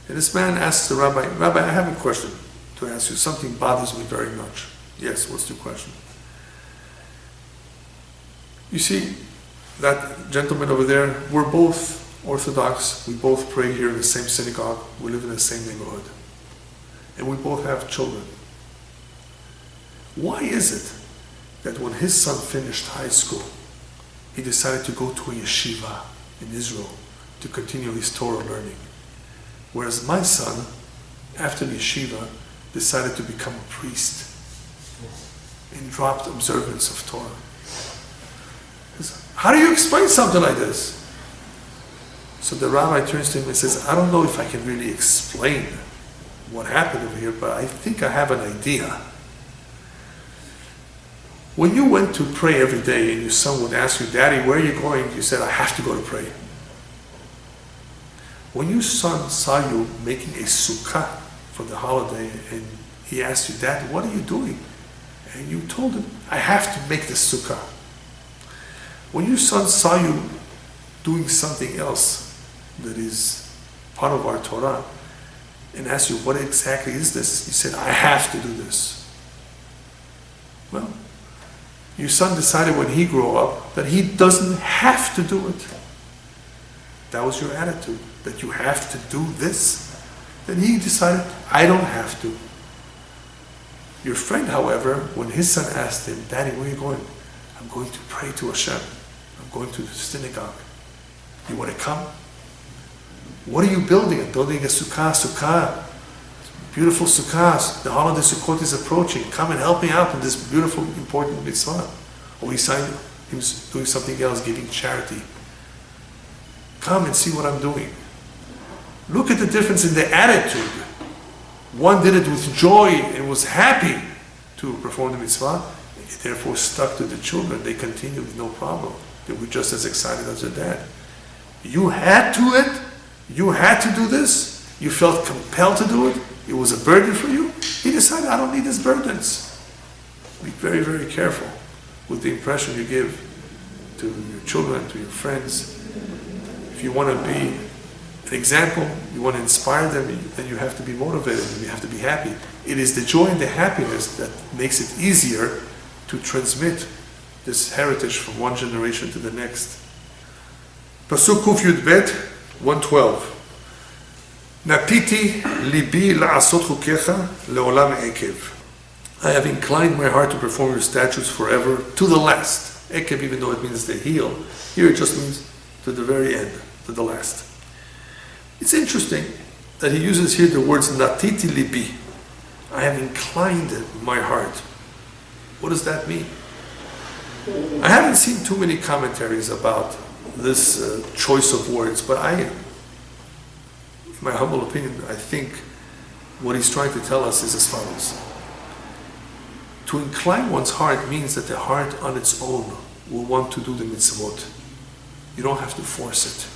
and this man asked the rabbi, "Rabbi, I have a question to ask you. Something bothers me very much." "Yes, what's the question?" "You see, that gentleman over there, we're both Orthodox, we both pray here in the same synagogue, we live in the same neighborhood, and we both have children. Why is it that when his son finished high school, he decided to go to a yeshiva in Israel to continue his Torah learning, whereas my son, after the yeshiva, decided to become a priest and dropped observance of Torah? How do you explain something like this?" So the rabbi turns to him and says, "I don't know if I can really explain what happened over here, but I think I have an idea. When you went to pray every day and your son would ask you, 'Daddy, where are you going?' you said, 'I have to go to pray.' When your son saw you making a sukkah for the holiday and he asked you, 'Dad, what are you doing?' and you told him, 'I have to make the sukkah.' When your son saw you doing something else that is part of our Torah and asked you, 'What exactly is this?' you said, 'I have to do this.' Well, your son decided when he grew up that he doesn't have to do it. That was your attitude, that you have to do this. Then he decided, 'I don't have to.' Your friend, however, when his son asked him, 'Daddy, where are you going?' 'I'm going to pray to Hashem. I'm going to the synagogue. You want to come?' 'What are you building?' 'I'm building a sukkah. Beautiful sukkahs. The holiday Sukkot is approaching. Come and help me out in this beautiful, important mitzvah.' Or he's doing something else, giving charity. 'Come and see what I'm doing.' Look at the difference in the attitude. One did it with joy and was happy to perform the mitzvah. It therefore stuck to the children. They continued with no problem. They were just as excited as their dad. You had to it. You had to do this. You felt compelled to do it. It was a burden for you. He decided, 'I don't need these burdens.' Be very, very careful with the impression you give to your children, to your friends. If you want to be an example, you want to inspire them, then you have to be motivated and you have to be happy. It is the joy and the happiness that makes it easier to transmit this heritage from one generation to the next. Pasuk Kuf Yud Bet 112. Natiti libi la'asot chukecha le'olam ekev. I have inclined my heart to perform your statutes forever, to the last. Ekev, even though it means the heel, here it just means to the very end, to the last. It's interesting that he uses here the words natiti libi. I have inclined my heart. What does that mean? I haven't seen too many commentaries about this choice of words, but in my humble opinion, I think what he's trying to tell us is as follows. To incline one's heart means that the heart on its own will want to do the mitzvot. You don't have to force it.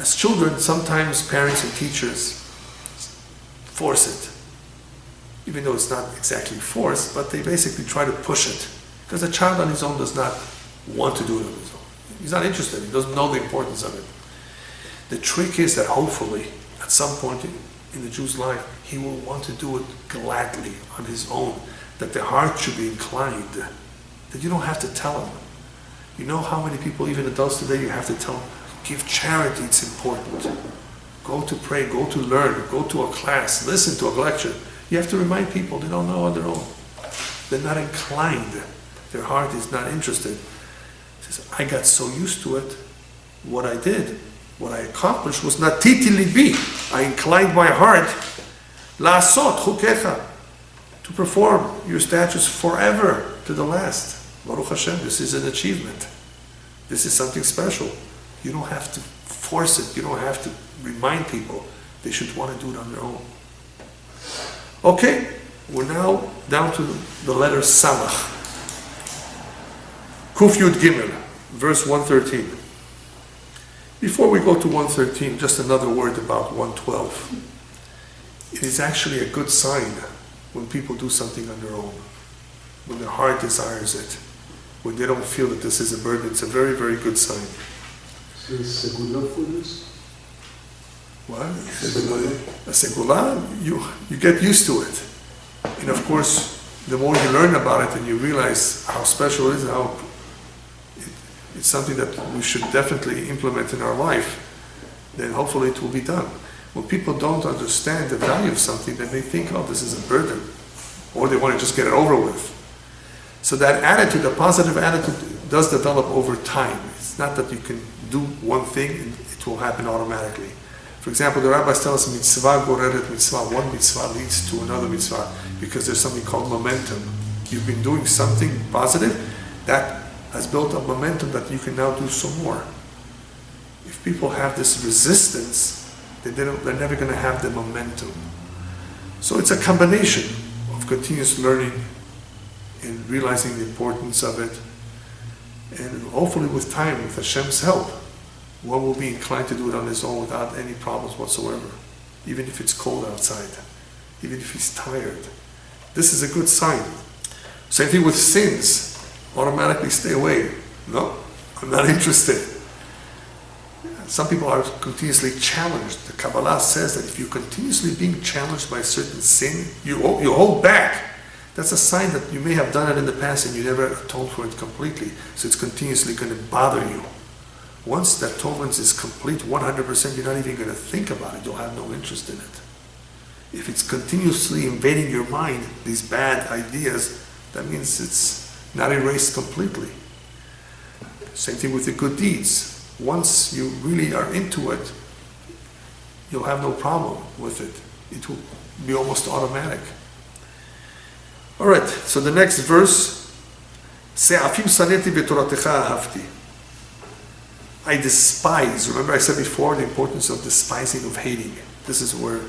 As children, sometimes parents and teachers force it. Even though it's not exactly forced, but they basically try to push it. Because a child on his own does not want to do it on his own. He's not interested, he doesn't know the importance of it. The trick is that hopefully, at some point in the Jew's life, he will want to do it gladly on his own. That the heart should be inclined. That you don't have to tell him. You know how many people, even adults today, you have to tell them, give charity, it's important. Go to pray, go to learn, go to a class, listen to a lecture. You have to remind people they don't know on their own. They're not inclined. Their heart is not interested. He says, I got so used to it. What I did, what I accomplished was natiti libi. I inclined my heart, la'asot chukecha, to perform your statutes forever to the last. Baruch Hashem, this is an achievement. This is something special. You don't have to force it. You don't have to remind people. They should want to do it on their own. Okay, we're now down to the letter Samach. Kuf Yud Gimel, verse 113. Before we go to 113, just another word about 112. It is actually a good sign when people do something on their own, when their heart desires it, when they don't feel that this is a burden. It's a very, very good sign. So it's segula for this? What? A segula, you get used to it. And of course, the more you learn about it and you realize how special it is, how it's something that we should definitely implement in our life, then hopefully it will be done. When people don't understand the value of something, then they think, oh, this is a burden. Or they want to just get it over with. So that attitude, a positive attitude, does develop over time. It's not that you can do one thing and it will happen automatically. For example, the rabbis tell us mitzvah goreret mitzvah. One mitzvah leads to another mitzvah because there's something called momentum. You've been doing something positive that has built up momentum that you can now do some more. If people have this resistance, then they're never going to have the momentum. So it's a combination of continuous learning and realizing the importance of it. And hopefully with time, with Hashem's help, one will be inclined to do it on his own without any problems whatsoever. Even if it's cold outside. Even if he's tired. This is a good sign. Same thing with sins. Automatically stay away. No, I'm not interested. Some people are continuously challenged. The Kabbalah says that if you're continuously being challenged by a certain sin, you hold back. That's a sign that you may have done it in the past and you never atoned for it completely. So it's continuously going to bother you. Once that atonement is complete, 100%, you're not even going to think about it. You'll have no interest in it. If it's continuously invading your mind, these bad ideas, that means it's not erased completely. Same thing with the good deeds. Once you really are into it, you'll have no problem with it. It will be almost automatic. All right, so the next verse, Se'afim saneti v'toratecha ahavti. I despise, remember I said before the importance of despising, of hating. This is where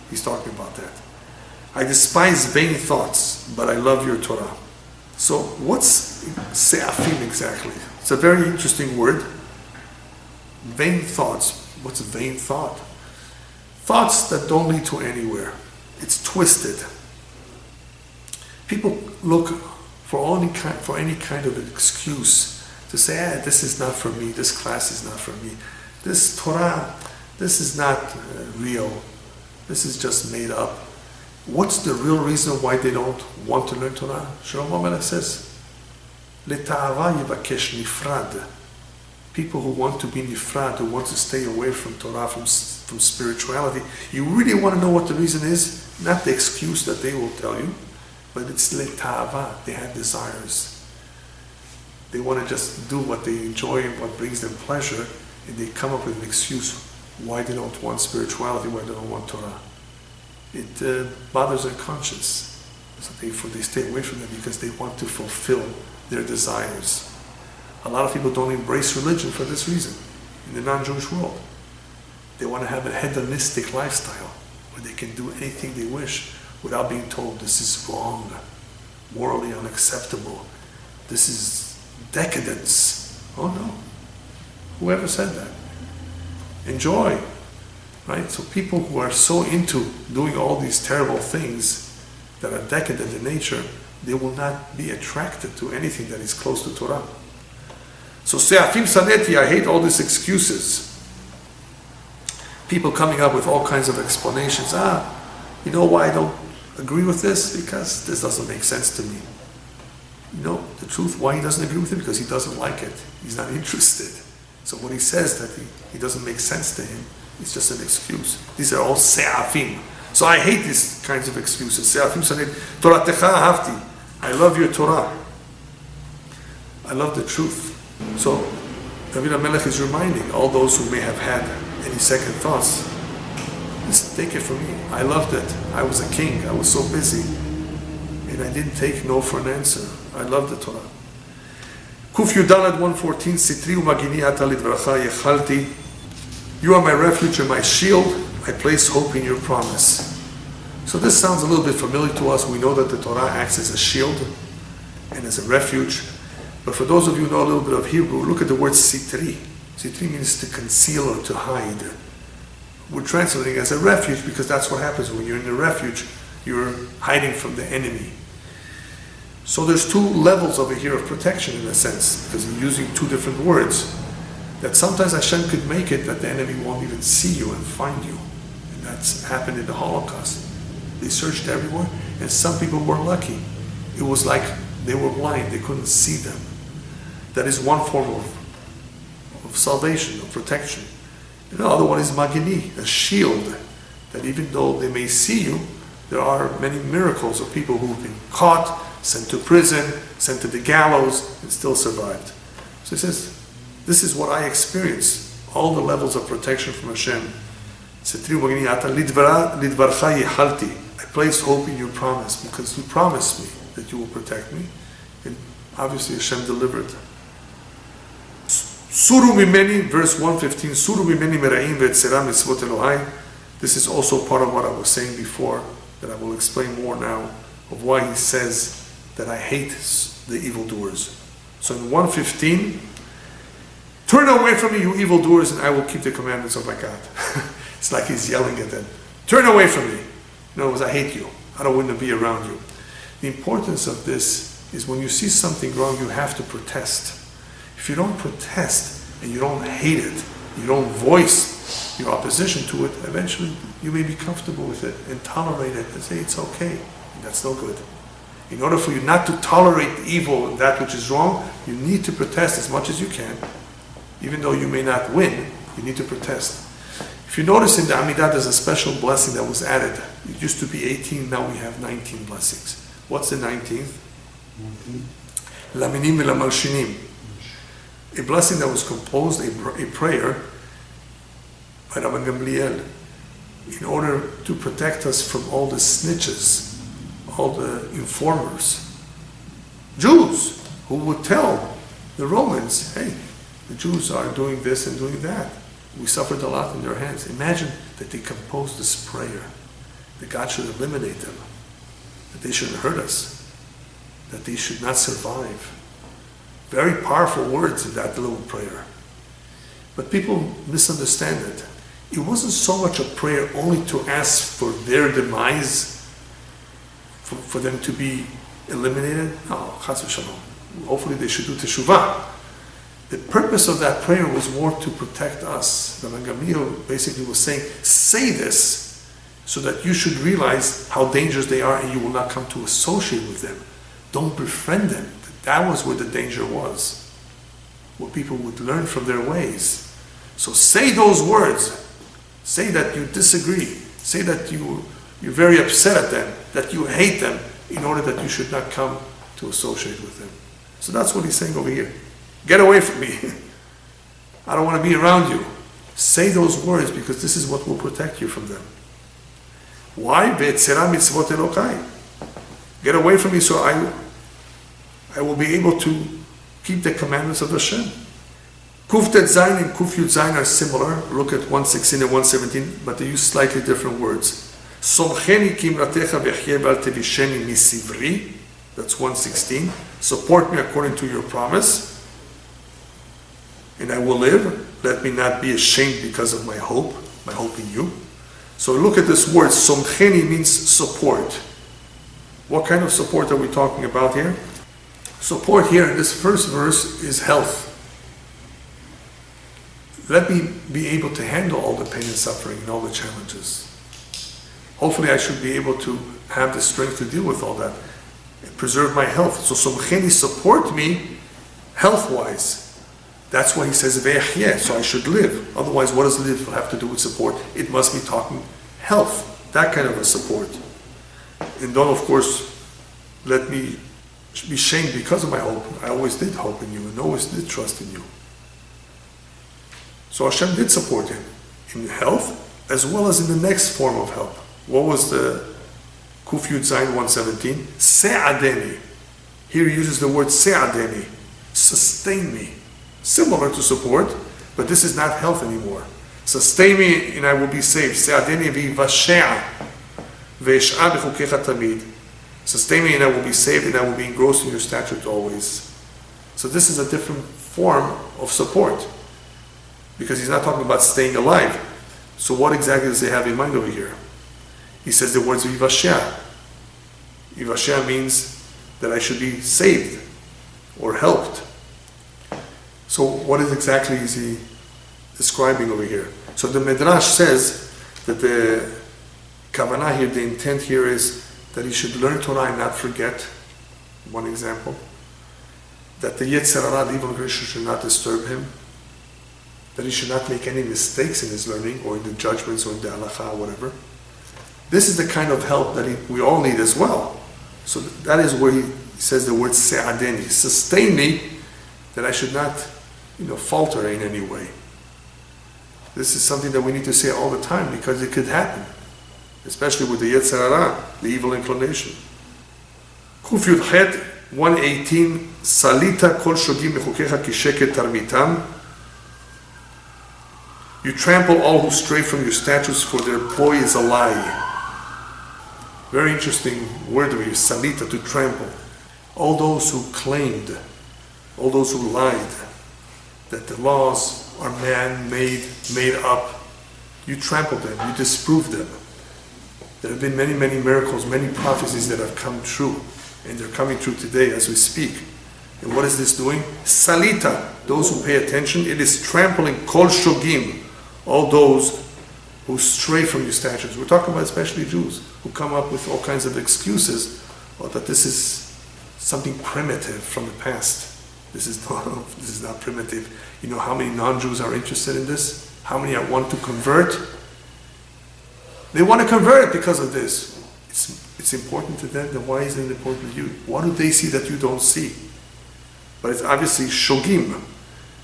he's talking about that. I despise vain thoughts, but I love your Torah. So what's Se'afim exactly? It's a very interesting word. Vain thoughts. What's a vain thought? Thoughts that don't lead to anywhere. It's twisted. People look for any kind of an excuse to say, this is not for me, this class is not for me, this Torah, this is not real, this is just made up. What's the real reason why they don't want to learn Torah? Shlomo HaMelech says, Leta'ava yivakesh nifrad. People who want to be nifrad, who want to stay away from Torah, from spirituality, you really want to know what the reason is? Not the excuse that they will tell you, but it's leta'ava. They have desires. They want to just do what they enjoy and what brings them pleasure, and they come up with an excuse why they don't want spirituality, why they don't want Torah. It bothers their conscience. So they stay away from them because they want to fulfill their desires. A lot of people don't embrace religion for this reason in the non-Jewish world. They want to have a hedonistic lifestyle where they can do anything they wish without being told this is wrong, morally unacceptable, this is decadence. Oh no. Whoever said that? Enjoy. Right? So people who are so into doing all these terrible things that are decadent in nature, they will not be attracted to anything that is close to Torah. So Se'afim Saneti, I hate all these excuses. People coming up with all kinds of explanations. You know why I don't agree with this? Because this doesn't make sense to me. You know, the truth, why he doesn't agree with it? Because he doesn't like it. He's not interested. So when he says that he doesn't make sense to him, it's just an excuse. These are all Se'afim. So I hate these kinds of excuses. Se'afim Saneti, Toratecha ahavti. I love your Torah. I love the truth. So David HaMelech is reminding all those who may have had any second thoughts, just take it from me. I loved it. I was a king. I was so busy. And I didn't take no for an answer. I love the Torah. Kuf Yudalad 114, Sitri umagini ata lidvaracha yechalti. You are my refuge and my shield. I place hope in your promise. So this sounds a little bit familiar to us. We know that the Torah acts as a shield and as a refuge. But for those of you who know a little bit of Hebrew, look at the word sitri. Sitri means to conceal or to hide. We're translating as a refuge because that's what happens when you're in a refuge. You're hiding from the enemy. So there's two levels over here of protection in a sense, because I'm using two different words. That sometimes Hashem could make it that the enemy won't even see you and find you. And that's happened in the Holocaust. They searched everywhere, and some people were lucky. It was like they were blind, they couldn't see them. That is one form of salvation, of protection. And the other one is Magini, a shield, that even though they may see you, there are many miracles of people who've been caught, sent to prison, sent to the gallows, and still survived. So he says, this is what I experienced, all the levels of protection from Hashem. I placed hope in your promise, because you promised me that you will protect me. And obviously Hashem delivered. Suru mimeni, verse 115, Suru mimeni mera'im ve'etzera mitzvot Elohai. This is also part of what I was saying before, that I will explain more now, of why he says that I hate the evildoers. So in 115, turn away from me, you evildoers, and I will keep the commandments of my God. It's like he's yelling at them. Turn away from me. In other words, I hate you. I don't want to be around you. The importance of this is when you see something wrong, you have to protest. If you don't protest and you don't hate it, you don't voice your opposition to it, eventually you may be comfortable with it and tolerate it and say it's okay. And that's no good. In order for you not to tolerate evil and that which is wrong, you need to protest as much as you can. Even though you may not win, you need to protest. If you notice in the Amidah, there's a special blessing that was added. It used to be 18, now we have 19 blessings. What's the 19th? Laminim v'lamalshinim. A blessing that was composed, a prayer by Rabban Gamliel, in order to protect us from all the snitches, all the informers, Jews who would tell the Romans, hey, the Jews are doing this and doing that. We suffered a lot in their hands. Imagine that they composed this prayer, that God should eliminate them, that they shouldn't hurt us, that they should not survive. Very powerful words in that little prayer. But people misunderstand it. It wasn't so much a prayer only to ask for their demise, for them to be eliminated. No, chas v'shalom. Hopefully they should do teshuvah. The purpose of that prayer was more to protect us. Rabban Gamliel basically was saying, say this so that you should realize how dangerous they are and you will not come to associate with them. Don't befriend them. That was where the danger was, where people would learn from their ways. So say those words. Say that you disagree. Say that you're very upset at them, that you hate them, in order that you should not come to associate with them. So that's what he's saying over here. Get away from me. I don't want to be around you. Say those words because this is what will protect you from them. Why? Ve'etzera mitzvot Elokai. Get away from me so I will be able to keep the commandments of Hashem. Kuftet Zayin and Kuf Yud Zayin are similar. Look at 116 and 117, but they use slightly different words. Somcheni kimratecha v'echyeh v'al tevisheni misivri. That's 116. Support me according to your promise, and I will live. Let me not be ashamed because of my hope in you. So look at this word. Somcheni means support. What kind of support are we talking about here? Support here in this first verse is health. Let me be able to handle all the pain and suffering and all the challenges. Hopefully I should be able to have the strength to deal with all that and preserve my health. So Somcheni, support me health-wise. That's why he says Ve'echyeh, so I should live. Otherwise, what does live have to do with support? It must be talking health, that kind of a support. And don't, of course, let me be shamed because of my hope. I always did hope in you and always did trust in you. So Hashem did support him in health as well as in the next form of help. What was the Kuf Yud Zayin 117? Se'adeni. Here he uses the word se'adeni. Sustain me. Similar to support, but this is not health anymore. Sustain me and I will be saved. Se'adeni v'vashea ve'esh'a b'chukecha tamid. Sustain me and I will be saved and I will be engrossed in your statute always. So this is a different form of support, because he's not talking about staying alive. So what exactly does he have in mind over here? He says the words vivashia. Vivashia means that I should be saved or helped. So what exactly is he describing over here? So the Midrash says that the kavanah here, the intent here is that he should learn Torah and not forget. One example. That the Yetzer Hara, the evil creation, should not disturb him. That he should not make any mistakes in his learning or in the judgments or in the halakha or whatever. This is the kind of help that we all need as well. So that is where he says the word se'adeni, sustain me, that I should not, falter in any way. This is something that we need to say all the time because it could happen, especially with the Yetzer Hara, the evil inclination. Kuf Yud Chet 118, Salita kol shogim mechukecha kisheket tarmitam. You trample all who stray from your statutes, for their ploy is a lie. Very interesting word we use, salita, to trample. All those who claimed, all those who lied, that the laws are man-made, made up, you trample them, you disprove them. There have been many, many miracles, many prophecies that have come true, and they're coming true today as we speak. And what is this doing? Salita, those who pay attention, it is trampling kol shogim, all those who stray from your statutes. We're talking about especially Jews, who come up with all kinds of excuses, or that this is something primitive from the past. This is not primitive. You know how many non-Jews are interested in this? How many want to convert? They want to convert it because of this. It's important to them, then why isn't it important to you? What do they see that you don't see? But it's obviously shogim.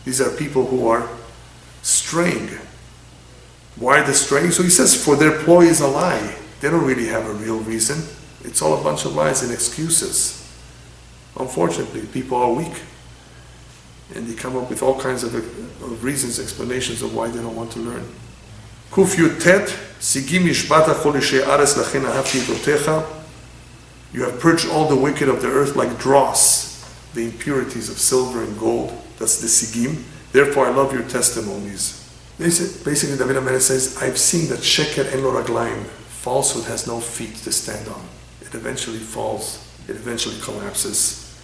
These are people who are straying. Why are they straying? So he says, for their ploy is a lie. They don't really have a real reason. It's all a bunch of lies and excuses. Unfortunately, people are weak. And they come up with all kinds of reasons, explanations of why they don't want to learn. Kuf Yud Tet, Sigim Mishbata Cholishe Ares Lachen Ahavti Dotecha. You have purged all the wicked of the earth like dross, the impurities of silver and gold. That's the Sigim. Therefore I love your testimonies. Basically, David HaMelech says, I've seen that Sheker en lo raglaim, falsehood has no feet to stand on. It eventually falls. It eventually collapses.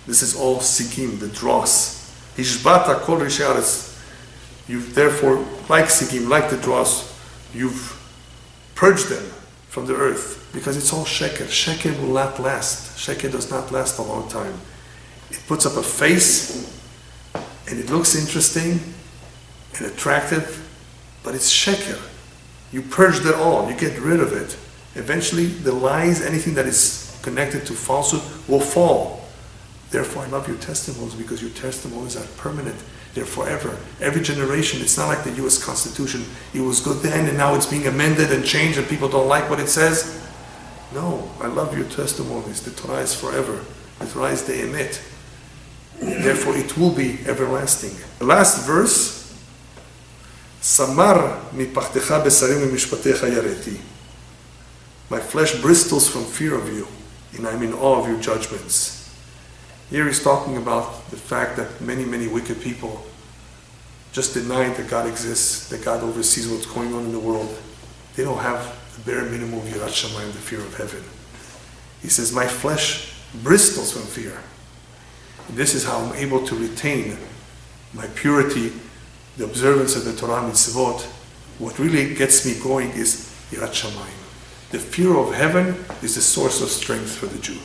This is all Sigim, the dross. Hishbata kol rishe aretz. You've therefore, like Sigim, like the dross, you've purged them from the earth, because it's all Sheker. Sheker will not last. Sheker does not last a long time. It puts up a face, and it looks interesting and attractive, but it's sheker. You purge it all, you get rid of it. Eventually, the lies, anything that is connected to falsehood, will fall. Therefore, I love your testimonies, because your testimonies are permanent. They're forever. Every generation, it's not like the U.S. Constitution. It was good then, and now it's being amended and changed, and people don't like what it says. No, I love your testimonies. The Torah is forever. The Torah is the emet. Therefore, it will be everlasting. The last verse, Samar mipachtecha besarim mishpatecha yareti. My flesh bristles from fear of you, and I'm in awe of your judgments. Here he's talking about the fact that many, many wicked people just deny that God exists, that God oversees what's going on in the world. They don't have the bare minimum of Yirat Shamayim, the fear of heaven. He says, my flesh bristles from fear. And this is how I'm able to retain my purity, the observance of the Torah mitzvot. What really gets me going is Yirat Shamayim. The fear of heaven is the source of strength for the Jew.